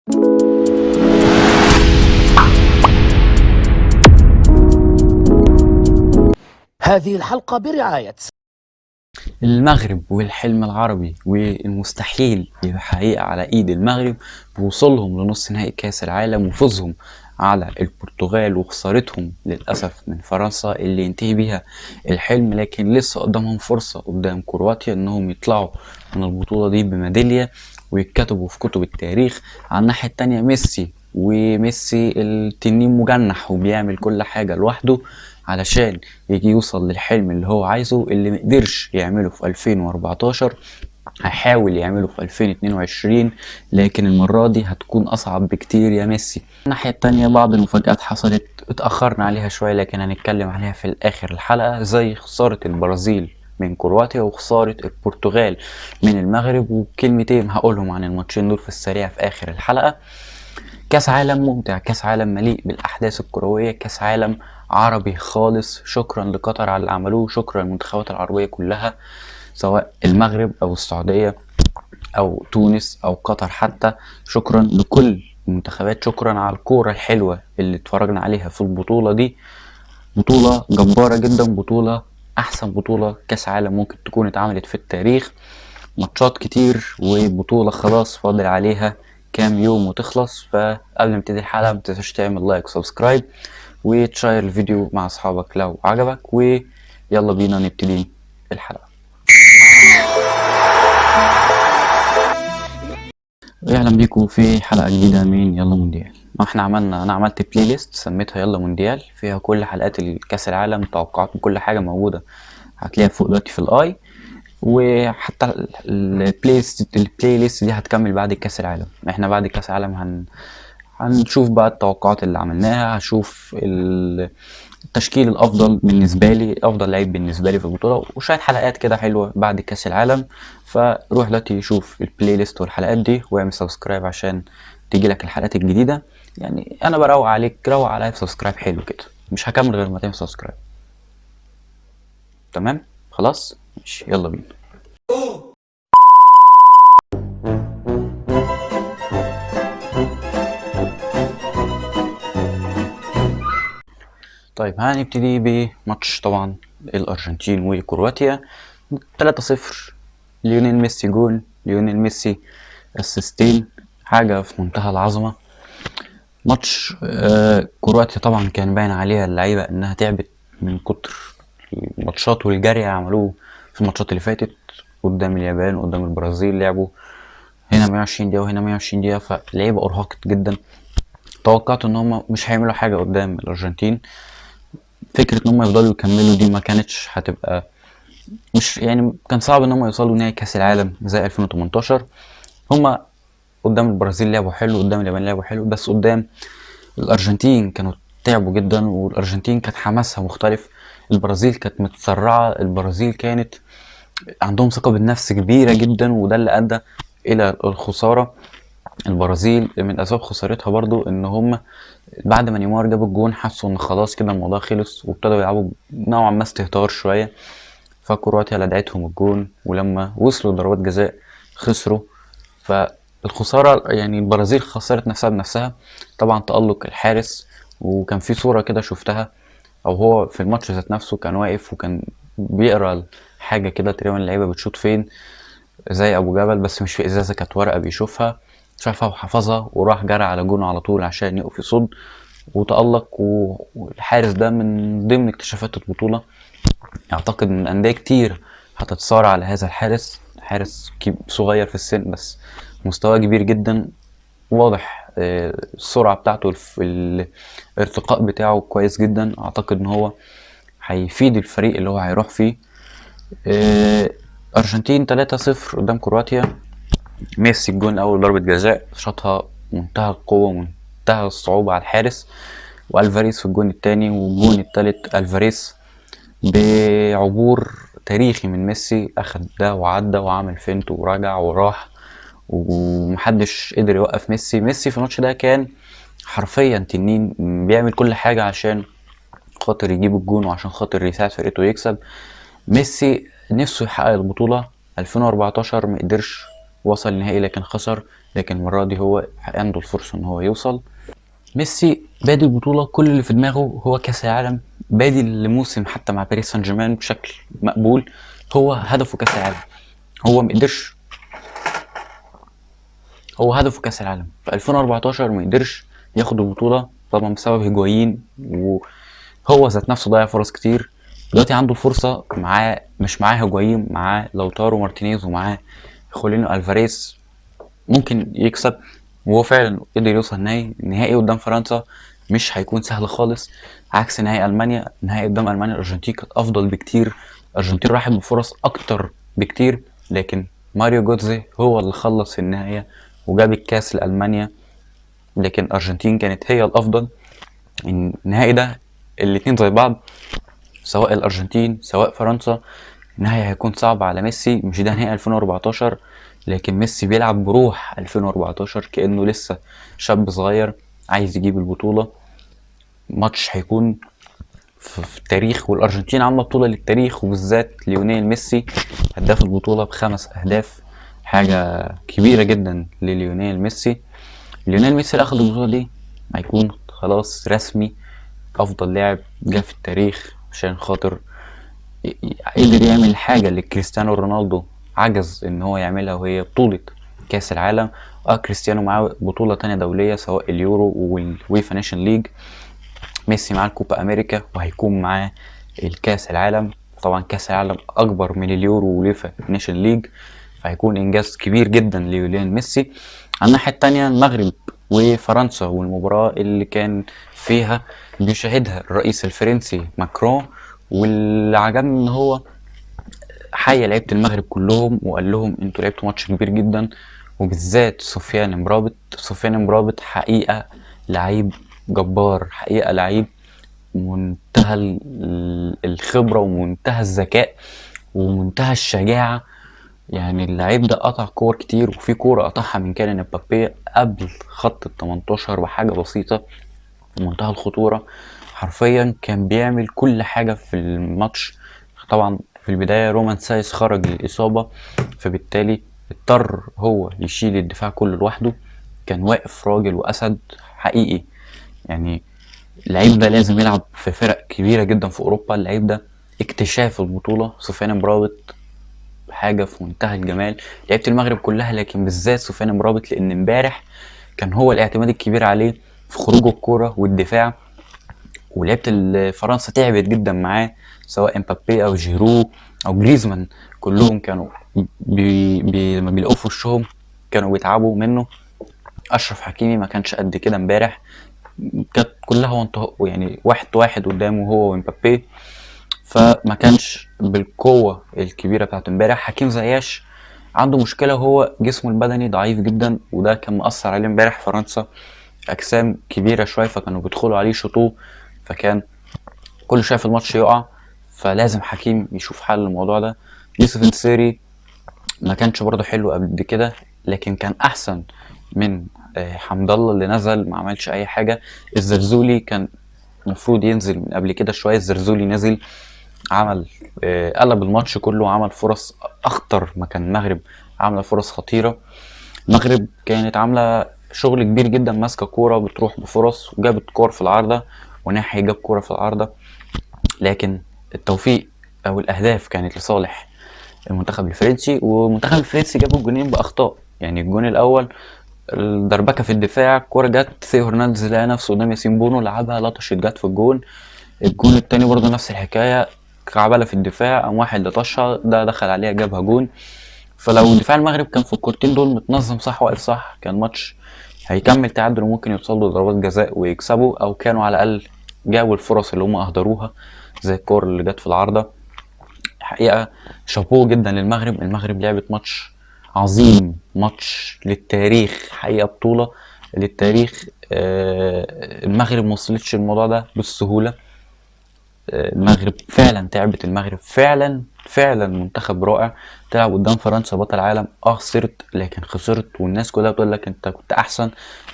هذه الحلقة برعاية المغرب والحلم العربي والمستحيل يبقى حقيقة على ايد المغرب بوصولهم لنص نهائي كاس العالم وفوزهم على البرتغال وخسارتهم للأسف من فرنسا اللي ينتهي بيها الحلم. لكن لسه قدامهم فرصة قدام كرواتيا انهم يطلعوا من البطولة دي بميدالية ويتكتبوا في كتب التاريخ. على الناحية التانية ميسي التنين مجنح وبيعمل كل حاجة لوحده علشان يجي يوصل للحلم اللي هو عايزه، اللي مقدرش يعمله في 2014 هيحاول يعمله في 2022، لكن المرة دي هتكون أصعب بكتير يا ميسي. الناحية التانية بعض المفاجآت حصلت اتأخرنا عليها شوية لكن هنتكلم عليها في الآخر الحلقة، زي خسارة البرازيل من كرواتيا وخسارة البرتغال من المغرب، وكلمتين هقولهم عن الماتشين دول في السريع في آخر الحلقة. كاس عالم ممتع، كاس عالم مليء بالاحداث الكرويه، كاس عالم عربي خالص. شكرا لقطر على اللي عملوه، شكرا للمنتخبات العربيه كلها سواء المغرب او السعوديه او تونس او قطر حتى. شكرا لكل المنتخبات، شكرا على الكوره الحلوه اللي اتفرجنا عليها في البطوله دي. بطوله جباره جدا، بطوله احسن بطوله كاس عالم ممكن تكون اتعملت في التاريخ. ماتشات كتير وبطولة خلاص فاضل عليها كام يوم وتخلص. فقبل ما نبتدي الحلقة متنساش تعمل لايك وسبسكرايب وتشير الفيديو مع اصحابك لو عجبك، ويلا بينا نبتدي الحلقة. اهلا بيكم في حلقة جديدة من يلا مونديال. انا عملت بلاي ليست سميتها يلا مونديال، فيها كل حلقات الكاس العالم، توقعات كل حاجة موجودة هتلاقيها فوق دلوقتي في الاي، وحتى البلاي ليست دي هتكمل بعد كاس العالم. احنا بعد كاس العالم هنشوف بقى التوقعات اللي عملناها، هشوف التشكيل الافضل بالنسبه لي، افضل لعيب بالنسبه لي في البطوله، وشويه حلقات كده حلوه بعد كاس العالم. فروح دلوقتي شوف البلاي ليست والحلقات دي واعمل سبسكرايب عشان تيجي لك الحلقات الجديده. يعني انا بروق عليك، روق عليا بسبسكرايب حلو كده، مش هكمل غير ما تعمل سبسكرايب. تمام خلاص ماشي يلا بينا. طيب هنبتدي بماتش طبعا الارجنتين وكرواتيا. 3-0 ليونيل ميسي جول، ليونيل ميسي اسيستين، حاجه في منتهى العظمه. ماتش كرواتيا طبعا كان باين عليها اللعيبه انها تعبت من كتر الماتشات والجري عملوه في الماتشات اللي فاتت قدام اليابان وقدام البرازيل، لعبوا هنا 120 دقيقه وهنا 120 دقيقه، فاللعيبه ارهقت جدا. توقعت ان هم مش هيعملوا حاجه قدام الارجنتين. فكره ان هم يفضلوا يكملوا دي ما كانتش هتبقى، مش يعني كان صعب ان هم يوصلوا نهائي كاس العالم زي 2018. هم قدام البرازيل لعبوا حلو، قدام اليابان لعبوا حلو، بس قدام الارجنتين كانوا تعبوا جدا، والارجنتين كانت حماسها مختلف. البرازيل كانت متسرعه، البرازيل كانت عندهم ثقه بالنفس كبيره جدا، وده اللي ادى الى الخساره. البرازيل من اسباب خسارتها برضو ان هم بعد ما نيمار جاب الجون حسوا ان خلاص كده الموضوع خلص، وابتدوا يلعبوا نوعا ما استهتار شويه، فكرواتيا لدعتهم الجون، ولما وصلوا ضربات جزاء خسروا. فالخساره يعني البرازيل خسرت نفسها بنفسها. طبعا تألق الحارس، وكان في صوره كده شفتها او هو في الماتش ذات نفسه كان واقف وكان بيقرا حاجه كده تقريبا اللعيبه بتشوط فين، زي ابو جبل بس مش في ازازه، كانت ورقه بيشوفها، شافها وحفظها وراح جرى على جونه على طول عشان يقف يصد وتألق. والحارس ده من ضمن اكتشافات البطولة. اعتقد ان اندية كتير هتتصارع على هذا الحارس، حارس صغير في السن بس مستواه كبير جدا، واضح السرعة بتاعته، الارتقاء بتاعه كويس جدا. اعتقد ان هو هيفيد الفريق اللي هو هيروح فيه. ارجنتين 3-0 قدام كرواتيا. ميسي الجون الاول ضربة جزاء شاطها منتهى القوة ومنتهى الصعوبة على الحارس، والفاريز في الجون التاني، والجون التالت الفاريز بعبور تاريخي من ميسي، اخد ده وعدى وعمل فينت ورجع وراح ومحدش قدر يوقف ميسي. ميسي في الماتش ده كان حرفيا تنين، بيعمل كل حاجة عشان خاطر يجيب الجون وعشان خاطر يساعد فرقته يكسب. ميسي نفسه يحقق البطولة 2014 ما قدرش، وصل النهائي لكن خسر، لكن المرة دي هو عنده الفرصة ان هو يوصل. ميسي بادي البطولة كل اللي في دماغه هو كاس العالم، بادي الموسم حتى مع باريس سان جيرمان بشكل مقبول، هو هدفه كاس العالم. هو مقدرش، هو هدفه كاس العالم. في 2014 مقدرش ياخد البطولة طبعا بسبب هيجوايين، وهو ذات نفسه ضيع فرص كتير. دلوقتي عنده الفرصة، معاه مش معاه هيجوايين، معاه لوتارو مارتينيز ومعاه خولينو الفاريز، ممكن يكسب. وهو فعلا قدر يوصل النهائي قدام فرنسا. مش هيكون سهل خالص، عكس نهائي المانيا. النهائي قدام المانيا الارجنتين كانت افضل بكتير، الارجنتين راحت بفرص اكتر بكتير، لكن ماريو جوتزي هو اللي خلص النهاية وجاب الكاس لألمانيا، لكن الارجنتين كانت هي الافضل. النهائي ده الاتنين زي بعض، سواء الارجنتين سواء فرنسا، النهائي هيكون صعب على ميسي. مش ده نهائي 2014، لكن ميسي بيلعب بروح 2014 كأنه لسه شاب صغير عايز يجيب البطولة. ماتش هيكون في التاريخ، والأرجنتين عاملة بطولة للتاريخ، وبالذات ليونيل ميسي هداف البطولة ب5 أهداف، حاجة كبيرة جدا لليونيل ميسي. ليونيل ميسي اللي أخد البطولة دي هيكون خلاص رسمي أفضل لاعب جه في التاريخ، عشان خاطر قدر يعمل حاجة اللي كريستيانو رونالدو عجز ان هو يعملها، وهي بطولة كاس العالم. كريستيانو معاه بطولة تانية دولية سواء اليورو والويفا نيشن ليج، ميسي معاه الكوبا امريكا، وهيكون معاه الكاس العالم. طبعا كاس العالم اكبر من اليورو والويفا نيشن ليج، فهيكون انجاز كبير جدا ليونيل ميسي. على الناحية التانية المغرب وفرنسا، والمباراة اللي كان فيها بيشاهدها الرئيس الفرنسي ماكرون، واللي عجبني ان هو حيا لعيبة المغرب كلهم وقال لهم انتوا لعبتوا ماتش كبير جدا، وبالذات سفيان مرابط. سفيان مرابط حقيقة لعيب جبار، حقيقة لعيب منتهى الخبرة ومنتهى الذكاء ومنتهى الشجاعة. يعني اللعيب ده قطع كور كتير، وفي كورة قطعها من كيليان امبابي قبل خط ال18 بحاجة بسيطة في منتهى الخطورة. حرفيا كان بيعمل كل حاجة في الماتش. طبعا في البداية رومان سايس خرج للإصابة، فبالتالي اضطر هو يشيل الدفاع كله لوحده. كان واقف راجل وأسد حقيقي. يعني اللعيب ده لازم يلعب في فرق كبيرة جدا في أوروبا. اللعيب ده اكتشاف البطولة. سفيان مرابط حاجة في منتهى الجمال. لعيبة المغرب كلها، لكن بالذات سفيان مرابط، لأن امبارح كان هو الاعتماد الكبير عليه في خروج الكورة والدفاع. ولعيبة فرنسا تعبت جدا معاه، سواء امبابي او جيرو او جريزمان، كلهم كانوا لما بيلاقوه في وشهم كانوا بيتعبوا منه. اشرف حكيمي ما كانش قد كده امبارح، كانت كلها يعني واحد قدامه هو وامبابي، فما كانش بالقوة الكبيرة بتاعت امبارح. حكيم زياش عنده مشكلة، هو جسمه البدني ضعيف جدا، وده كان مأثر عليه امبارح. فرنسا اجسام كبيرة شوية، فكانوا بيدخلوا عليه شطوه، فكان كل شويه في الماتش يقع، فلازم حكيم يشوف حل الموضوع ده. يوسف النصيري ما كانش برضه حلو قبل كده، لكن كان احسن من حمد الله اللي نزل ما عملش اي حاجه. الزرزولي كان المفروض ينزل من قبل كده شويه، الزرزولي نزل عمل قلب الماتش كله وعمل فرص اخطر ما كان المغرب عامله فرص خطيره. المغرب كانت عامله شغل كبير جدا، ماسكه كوره بتروح بفرص، وجابت كور في العارضه وناحي جاب كوره في العارضه، لكن التوفيق او الاهداف كانت لصالح المنتخب الفرنسي. والمنتخب الفرنسي جاب الجونين باخطاء. يعني الجون الاول الدربكه في الدفاع، الكوره جت ثيو هرنانديز لقى نفسه قدام ياسين بونو لعبها لطشت جت في الجون. الجون التاني برضه نفس الحكايه، كعبله في الدفاع قام واحد لطشها، ده دخل عليها جابها جون. فلو دفاع المغرب كان في الكورتين دول متنظم صح واقف صح، كان ماتش هيكمل تعادل وممكن يوصلوا لضربات جزاء ويكسبوا، او كانوا على الاقل جابوا الفرص اللي هم اهدروها زي الكور اللي جت في العارضه. حقيقه شابوه جدا للمغرب. المغرب لعبت ماتش عظيم، ماتش للتاريخ، حقيقه بطوله للتاريخ. المغرب ما وصلتش الموضوع ده بالسهوله. المغرب فعلا تعبت، المغرب فعلا منتخب رائع. تلعب قدام فرنسا بطل عالم، خسرت، لكن خسرت والناس كلها بتقول لك انت كنت احسن،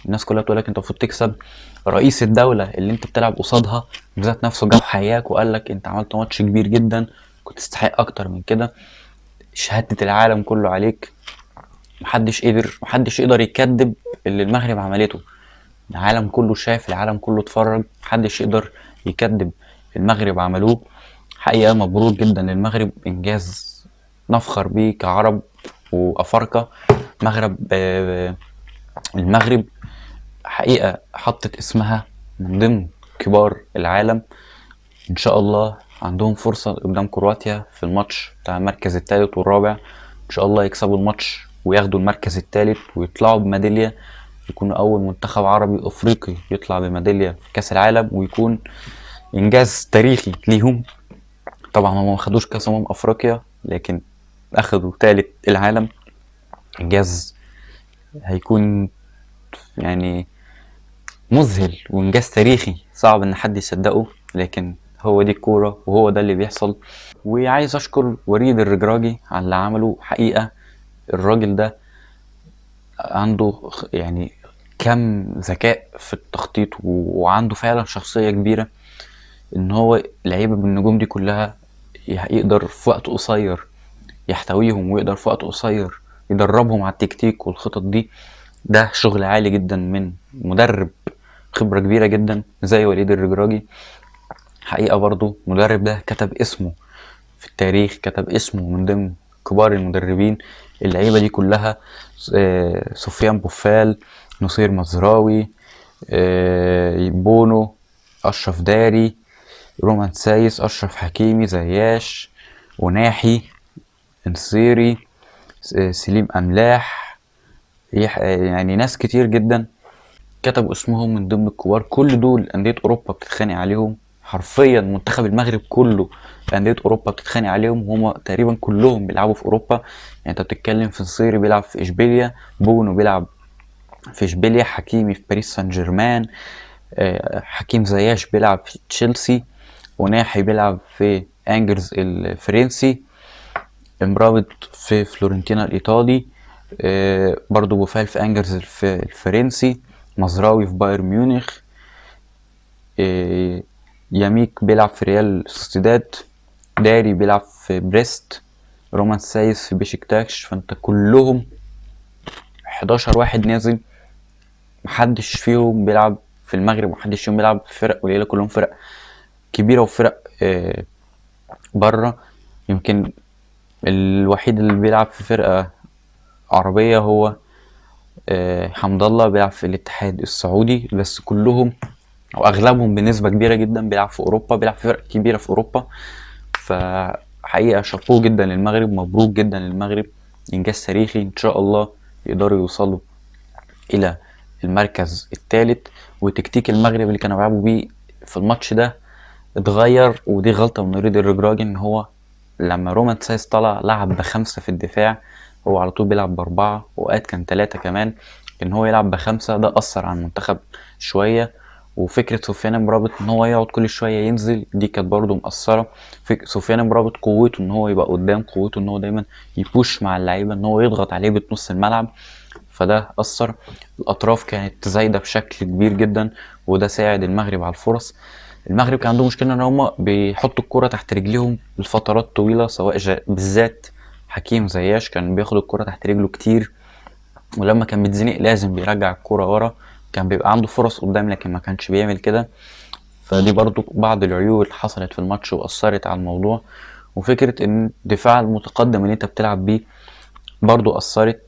الناس كلها بتقول لك انت المفروض تكسب. رئيس الدولة اللي انت بتلعب قصادها بذات نفسه جاب حياك وقال لك انت عملت ماتش كبير جدا، كنت تستحق اكتر من كده، شهادة العالم كله عليك. محدش يقدر يكذب اللي المغرب عملته. العالم كله شاف، العالم كله اتفرج، محدش يقدر يكذب المغرب عملوه. حقيقة مبروك جدا للمغرب، انجاز نفخر بيه كعرب وافارقة. المغرب حقيقة حطت اسمها من ضمن كبار العالم. ان شاء الله عندهم فرصة قدام كرواتيا في الماتش بتاع المركز الثالث والرابع. ان شاء الله يكسبوا الماتش وياخدوا المركز الثالث ويطلعوا بميدالية، يكونوا اول منتخب عربي افريقي يطلع بميدالية في كاس العالم، ويكون انجاز تاريخي ليهم. طبعا هم ما خدوش كاس افريقيا، لكن اخدوا ثالث العالم. انجاز هيكون يعني مذهل وانجاز تاريخي صعب ان حد يصدقه، لكن هو دي الكورة وهو ده اللي بيحصل. وعايز اشكر وليد الرجراجي على اللي عمله. حقيقة الراجل ده عنده يعني كم ذكاء في التخطيط، وعنده فعلا شخصية كبيرة ان هو لعيبة بالنجوم دي كلها يقدر في وقت قصير يحتويهم، ويقدر في وقت قصير يدربهم على التكتيك والخطط دي. ده شغل عالي جدا من مدرب خبرة كبيرة جدا زي وليد الرجراجي. حقيقة برضو مدرب ده كتب اسمه في التاريخ، كتب اسمه من ضمن كبار المدربين. اللعيبة دي كلها سفيان بوفال، نصير مزراوي، بونو، أشرف داري، رومان سايس، أشرف حكيمي، زياش، وناحي، نصيري، سليم أملاح، يعني ناس كتير جدا كتبوا اسمهم من ضمن الكبار. كل دول أندية أوروبا بتتخانق عليهم، حرفيا منتخب المغرب كله أندية أوروبا بتتخانق عليهم، وهما تقريبا كلهم بيلعبوا في أوروبا. يعني أنت بتتكلم في نصيري بيلعب في إشبيليا، بونو بيلعب في إشبيليا، حكيمي في باريس سان جيرمان، حكيم زياش بيلعب في تشيلسي، وناحي بيلعب في أنجرز الفرنسي، امرابط في فلورنتينا الإيطالي، برضو بوفال في أنجرز الفرنسي، مزراوي في بايرن ميونخ، ياميك بيلعب في ريال سوسيداد، داري بيلعب في بريست، رومان سايس في بيشكتاش. فانت كلهم 11 واحد نازل، محدش فيهم بيلعب في المغرب، محدش فيهم بيلعب في فرق قليلة، كلهم فرق كبيرة وفرق بره. يمكن الوحيد اللي بيلعب في فرقة عربية هو حمد الله بيلعب في الاتحاد السعودي، بس كلهم او اغلبهم بنسبة كبيرة جدا بيلعب في اوروبا، بيلعب في فرق كبيرة في اوروبا. فحقيقة شابوه جدا للمغرب، مبروك جدا للمغرب، انجاز تاريخي. ان شاء الله يقدروا يوصلوا الى المركز الثالث. وتكتيك المغرب اللي كانوا بيلعبوا بيه في الماتش ده اتغير، ودي غلطة من وليد الرجراجي، ان هو لما رومان سايس طلع لعب ب5 في الدفاع، هو على طول بيلعب ب4، وقات كان 3 كمان. ان هو يلعب ب5 ده اثر على المنتخب شوية. وفكرة سفيان مرابط ان هو يقعد كل شوية ينزل دي كانت برضو مأثرة. سفيان مرابط قوته ان هو يبقى قدام، قوته ان هو دايما يبوش مع اللعيبة، ان هو يضغط عليه بنص الملعب، فده أثر. الأطراف كانت زايدة بشكل كبير جدا، وده ساعد المغرب على الفرص. المغرب كان عندهم مشكلة ان هما بيحطوا الكرة تحت رجليهم لفترات طويلة، سواء بالذات حكيم زياش كان بياخد الكرة تحت رجله كتير، ولما كان بيتزنق لازم بيرجع الكرة ورا. كان بيبقى عنده فرص قدام لكن ما كانش بيعمل كده. فدي برضو بعض العيوب اللي حصلت في الماتش وأثرت على الموضوع. وفكرة ان الدفاع المتقدم اللي انت بتلعب بيه برضو أثرت.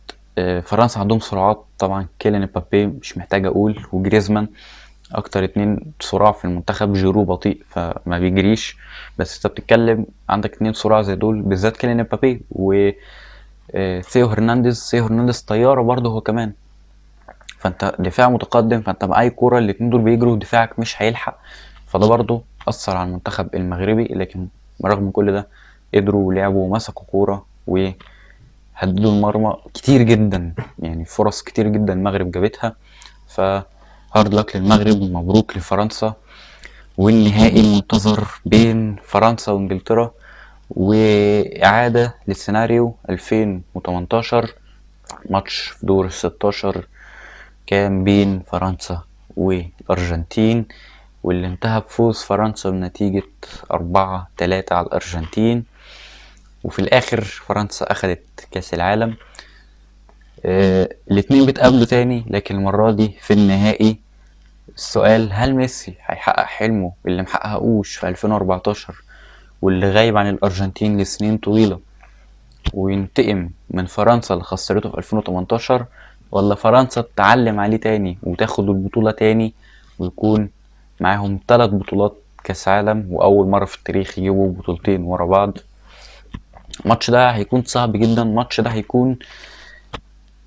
فرنسا عندهم سرعات طبعا، كيليان امبابي مش محتاج اقول، وجريزمان اكتر اتنين سرعة في المنتخب. جيرو بطيء فما بيجريش، بس انت بتتكلم عندك اتنين سرعة زي دول، بالذات كيليان امبابي و ثيو هرنانديز طيارة برضه هو كمان. فانت دفاع متقدم، فانت بأي كورة الاتنين دول بيجروا دفاعك مش هيلحق. فده برضه أثر على المنتخب المغربي، لكن رغم كل ده قدروا لعبوا ومسكوا كورة وهددوا المرمى كتير جدا، يعني فرص كتير جدا المغرب جابتها. فهارد لك للمغرب ومبروك لفرنسا. والنهائي المنتظر بين فرنسا وانجلترا، وإعادة للسيناريو 2018، ماتش في دور ال16 كان بين فرنسا والأرجنتين، واللي انتهى بفوز فرنسا بنتيجة 4-3 على الأرجنتين. وفي الآخر فرنسا أخدت كأس العالم. الاتنين بيتقابلوا تاني، لكن المرة دي في النهائي. السؤال: هل ميسي هيحقق حلمه اللي محققوش في 2014 واللي غايب عن الأرجنتين لسنين طويلة، وينتقم من فرنسا اللي خسرته في 2018، ولا فرنسا تتعلم عليه تاني وتاخد البطولة تاني ويكون معاهم 3 بطولات كاس عالم وأول مرة في التاريخ يجيبوا بطولتين ورا بعض؟ الماتش ده هيكون صعب جدا. الماتش ده هيكون،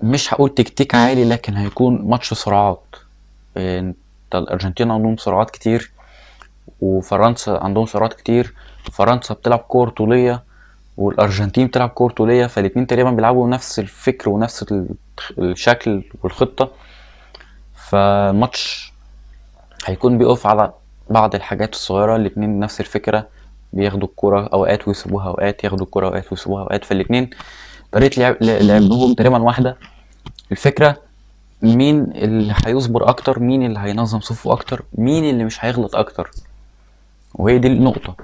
مش هقول تكتيك عالي، لكن هيكون ماتش سرعات. انت الارجنتين عندهم سرعات كتير وفرنسا عندهم سرعات كتير. فرنسا بتلعب كور طولية والارجنتين بتلعب كور طولية، فالاتنين تقريبا بيلعبوا نفس الفكر ونفس الشكل والخطة. فالماتش هيكون بيقف على بعض الحاجات الصغيرة. الاتنين نفس الفكرة، بياخدوا الكرة اوقات ويسيبوها اوقات، ياخدوا الكرة اوقات ويسيبوها اوقات، فالاتنين طريقة لعبهم تقريبا واحدة. الفكرة مين اللي هيصبر اكتر، مين اللي هينظم صفه اكتر، مين اللي مش هيغلط اكتر. وهي دي النقطة،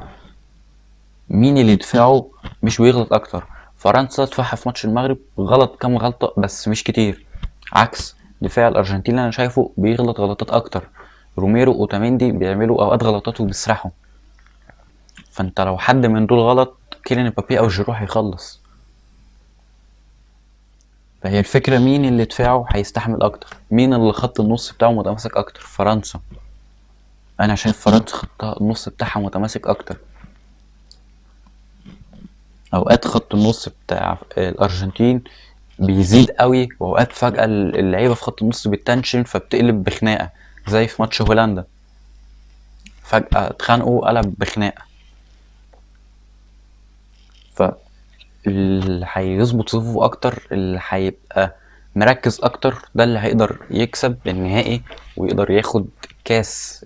مين اللي دفاعه مش بيغلط اكتر. فرنسا دفاعها في ماتش المغرب غلط كام غلطة بس مش كتير، عكس دفاع الارجنتين اللي انا شايفه بيغلط غلطات اكتر. روميرو واوتاميندي بيعملوا اوقات غلطات وبيسرحوا، فانت لو حد من دول غلط كيليان مبابي او جيرو هيخلص. فهي الفكرة مين اللي دفاعه هيستحمل اكتر، مين اللي خط النص بتاعه متماسك اكتر. فرنسا، انا شايف فرنسا خط النص بتاعها متماسك اكتر. اوقات خط النص بتاع الارجنتين بيزيد قوي، واوقات فجأة اللعيبة في خط النص بتنشن فبتقلب بخناقة، زي في ماتش هولندا فجأة اتخانقوا قلب بخناقة. فاللي هيظبط صفوفه اكتر، اللي هيبقى مركز اكتر، ده اللي هيقدر يكسب النهائي ويقدر ياخد كاس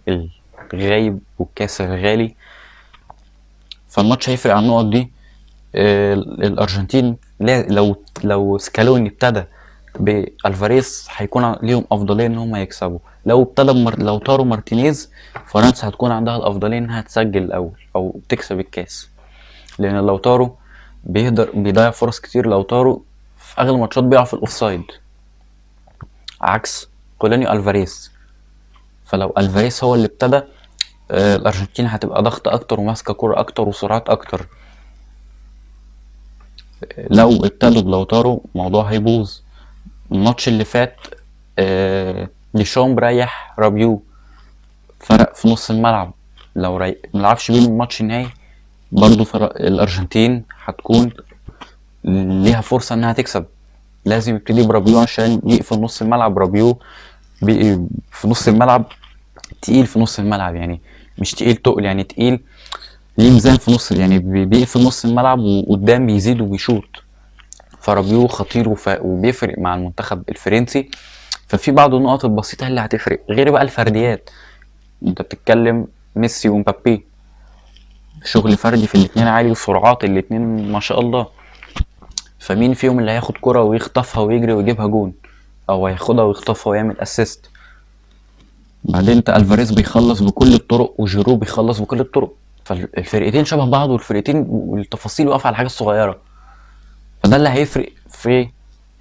الغايب والكاس الغالي. فالماتش هيفرق عن النقط دي. الارجنتين لو سكالوني ابتدى بالفاريز هيكون ليهم افضليه ان هم يكسبوا. لو ابتدى لو تارو مارتينيز، فرنسا هتكون عندها الافضليه انها تسجل الاول او تكسب الكاس، لان لو تارو بيضيع فرص كتير. لو تارو في اغلب الماتشات بيقع في الاوفسايد، عكس كولوني الفاريز. فلو الفاريز هو اللي ابتدى، الارجنتين هتبقى ضغط اكتر وماسكه كوره اكتر وسرعات اكتر. لو ابتدوا بلوتارو الموضوع هيبوظ. الماتش اللي فات ديشامب ريح رابيو، فرق في نص الملعب. لو ملعبش بيه الماتش النهائي برضو الارجنتين هتكون ليها فرصة انها تكسب. لازم يبتدي برابيو عشان يقفل نص الملعب. رابيو في نص الملعب تقيل، في نص الملعب يعني مش تقيل تقل، يعني تقيل ليه ميزان في نص، يعني بيقفل نص الملعب وقدام بيزيد وبيشوط. فرابيو خطير وبيفرق مع المنتخب الفرنسي. ففي بعض النقط البسيطة اللي هتفرق، غير بقى الفرديات. انت بتتكلم ميسي ومبابي، شغل فردي في الاتنين عالي وسرعات الاتنين ما شاء الله. فمين فيهم اللي هياخد كرة ويخطفها ويجري ويجيبها جون، او هياخدها ويخطفها ويعمل اسيست؟ بعدين انت الفاريز بيخلص بكل الطرق وجيرو بيخلص بكل الطرق، فالفرقتين شبه بعض، والفرقتين والتفاصيل واقفة على الحاجة الصغيرة. فده اللي هيفرق في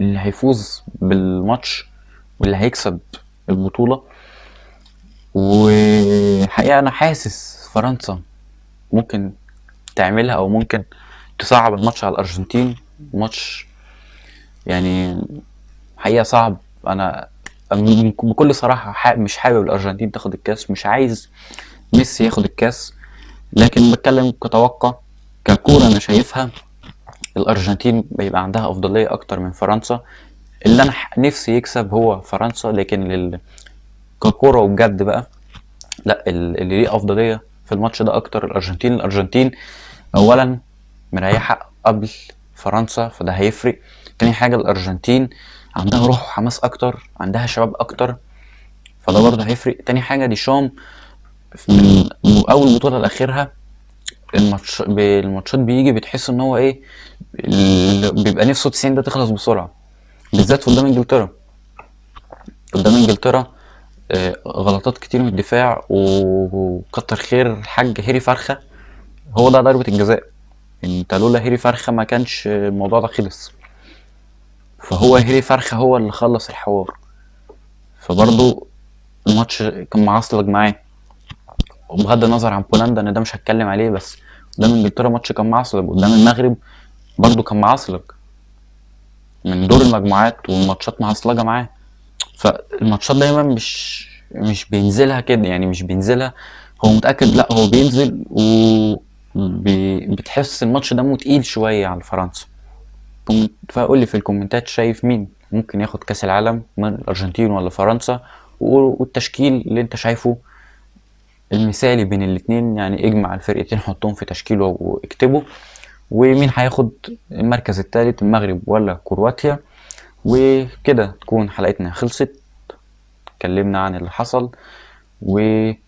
اللي هيفوز بالماتش واللي هيكسب البطولة. وحقيقة أنا حاسس فرنسا ممكن تعملها أو ممكن تصعب الماتش على الأرجنتين. ماتش يعني حقيقة صعب. أنا بكل صراحة مش حابب الأرجنتين تاخد الكاس، مش عايز ميسي ياخد الكاس، لكن بتكلم كتوقع ككورة. أنا شايفها الأرجنتين بيبقى عندها أفضلية أكتر من فرنسا. اللي أنا نفسي يكسب هو فرنسا، لكن ككورة وبجد بقى لا، اللي ليه افضليه في الماتش ده اكتر الارجنتين اولا مريحه قبل فرنسا، فده هيفرق. تاني حاجه الارجنتين عندها روح وحماس اكتر، عندها شباب اكتر، فده برضه هيفرق. تاني حاجه ديشام من اول بطوله لاخرها الماتشات بيجي بتحس ان هو ايه، بيبقى نفسه 90 ده تخلص بسرعه، بالذات قدام انجلترا. غلطات كتير من الدفاع، وكتر خير الحاج هيري فرخة هو ده ضربة الجزاء. انت لولا هيري فرخة ما كانش الموضوع ده خلص. فهو هيري فرخة هو اللي خلص الحوار. فبرضه الماتش كان معصلج معاه، وبغض النظر عن بولندا ان ده مش هتكلم عليه، بس قدام انجلترا ماتش كان معصلج، قدام المغرب برضه كان معصلج من دور المجموعات، والماتشات معصلجة معاه. فالماتشات دايما مش بينزلها كده، يعني مش بينزلها هو متأكد، لا هو بينزل بتحس الماتش دمه تقيل شوية على فرنسا. فقول لي في الكومنتات شايف مين ممكن ياخد كأس العالم، من الأرجنتين ولا فرنسا، والتشكيل اللي انت شايفه المثالي بين الاتنين. يعني اجمع الفرقتين حطهم في تشكيله واكتبه، ومين هياخد المركز الثالث، المغرب ولا كرواتيا. وكده تكون حلقتنا خلصت، اتكلمنا عن اللي حصل، وسلام.